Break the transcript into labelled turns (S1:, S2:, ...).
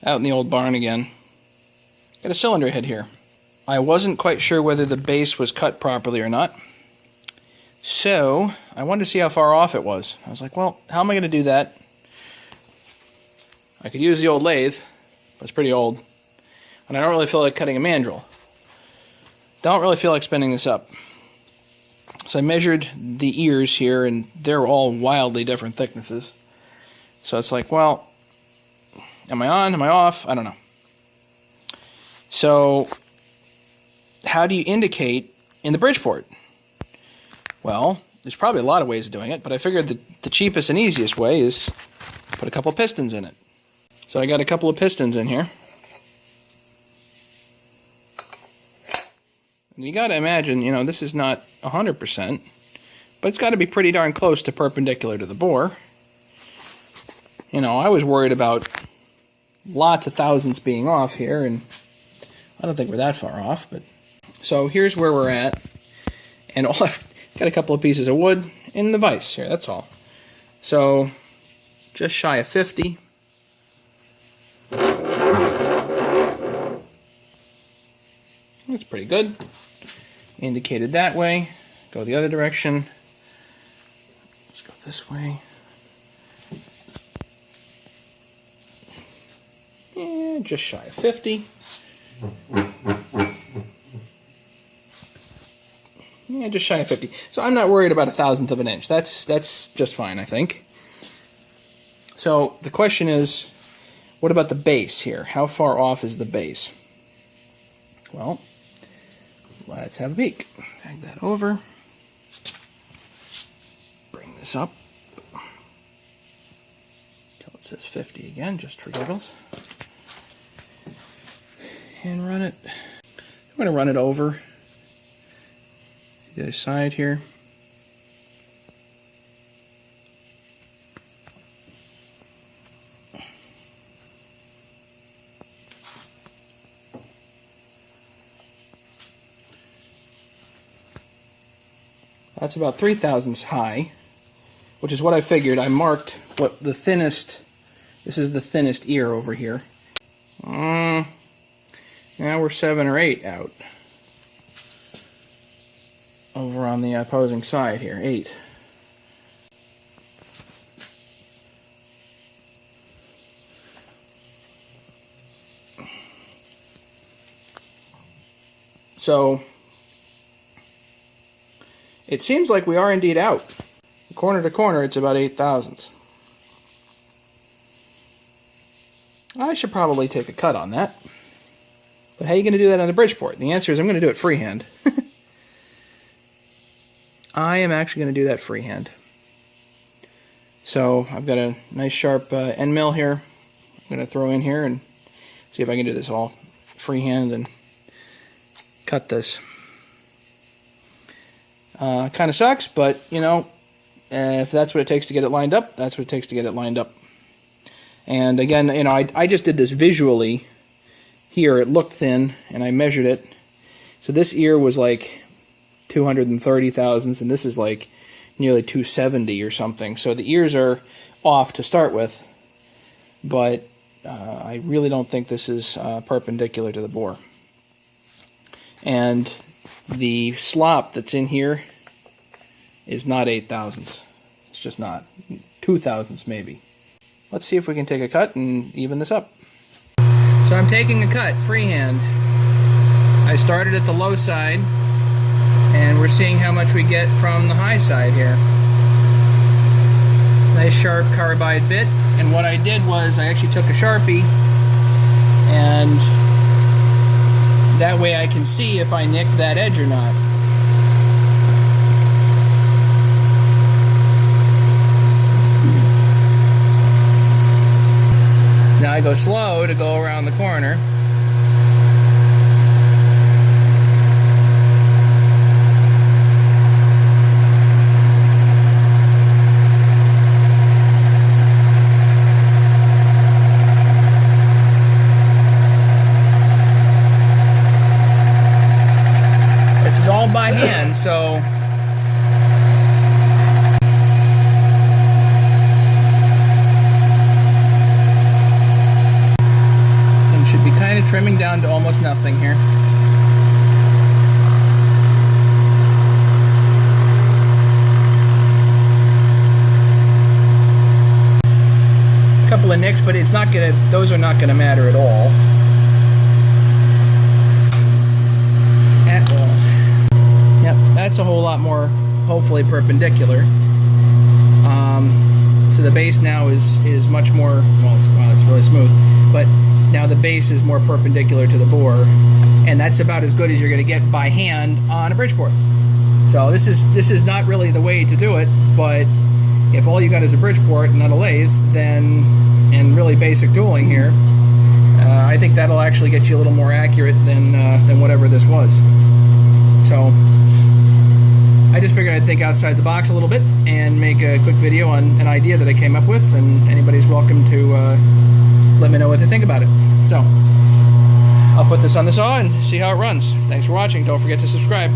S1: Out in the old barn again. Got a cylinder head here. I wasn't quite sure whether the base was cut properly or not. So, I wanted to see how far off it was. I was like, well, how am I going to do that? I could use the old lathe, but it's pretty old. And I don't really feel like cutting a mandrel. Don't really feel like spinning this up. So I measured the ears here, and they're all wildly different thicknesses. So it's like, well, am I on? Am I off? I don't know. So, how do you indicate in the Bridgeport? Well, there's probably a lot of ways of doing it, but I figured that the cheapest and easiest way is put a couple of pistons in it. So I got a couple of pistons in here. And you got to imagine, you know, this is not 100%, but it's got to be pretty darn close to perpendicular to the bore. You know, I was worried about lots of thousandths being off here, and I don't think we're that far off. But so here's where we're at, and all I've got a couple of pieces of wood in the vise here, that's all. So just shy of 50. That's pretty good. Indicated that way. Go the other direction. Let's go this way. Yeah, just shy of 50. Yeah, just shy of 50. So I'm not worried about 1/1000 of an inch. That's just fine, I think. So the question is, what about the base here? How far off is the base? Well, let's have a peek. Drag that over. Bring this up. Until it says 50 again, just for giggles. And run it. I'm going to run it over the other side here. That's about 3/1000 high, which is what I figured. I marked what the thinnest, this is the thinnest ear over here. Now we're 7 or 8 out. Over on the opposing side here, 8. So, it seems like we are indeed out. Corner to corner, it's about 8/1000. I should probably take a cut on that. But how are you going to do that on the Bridgeport? The answer is I'm going to do it freehand. I am actually going to do that freehand. So I've got a nice sharp end mill here. I'm going to throw in here and see if I can do this all freehand and cut this. Kind of sucks, but you know, if that's what it takes to get it lined up, that's what it takes to get it lined up. And again, you know, I just did this visually. Here it looked thin, and I measured it. So this ear was like 230 thousandths, and this is like nearly 270 or something. So the ears are off to start with, but I really don't think this is perpendicular to the bore. And the slop that's in here is not 8/1000. It's just not. 2/1000 maybe. Let's see if we can take a cut and even this up. So I'm taking a cut, freehand. I started at the low side, and we're seeing how much we get from the high side here. Nice sharp carbide bit, and what I did was I actually took a Sharpie, and that way I can see if I nicked that edge or not. Now I go slow to go around the corner. This is all by hand, so kind of trimming down to almost nothing here. A couple of nicks, but it's not gonna, those are not gonna matter at all. At all. Yep, that's a whole lot more, hopefully, perpendicular. So the base now is much more, well, it's really smooth, but now the base is more perpendicular to the bore, and that's about as good as you're going to get by hand on a Bridgeport. So this is not really the way to do it, but if all you got is a Bridgeport and not a lathe, then, and really basic tooling here, I think that'll actually get you a little more accurate than whatever this was. So I just figured I'd think outside the box a little bit and make a quick video on an idea that I came up with, and anybody's welcome to let me know what they think about it. So I'll put this on the saw and see how it runs. Thanks for watching. Don't forget to subscribe.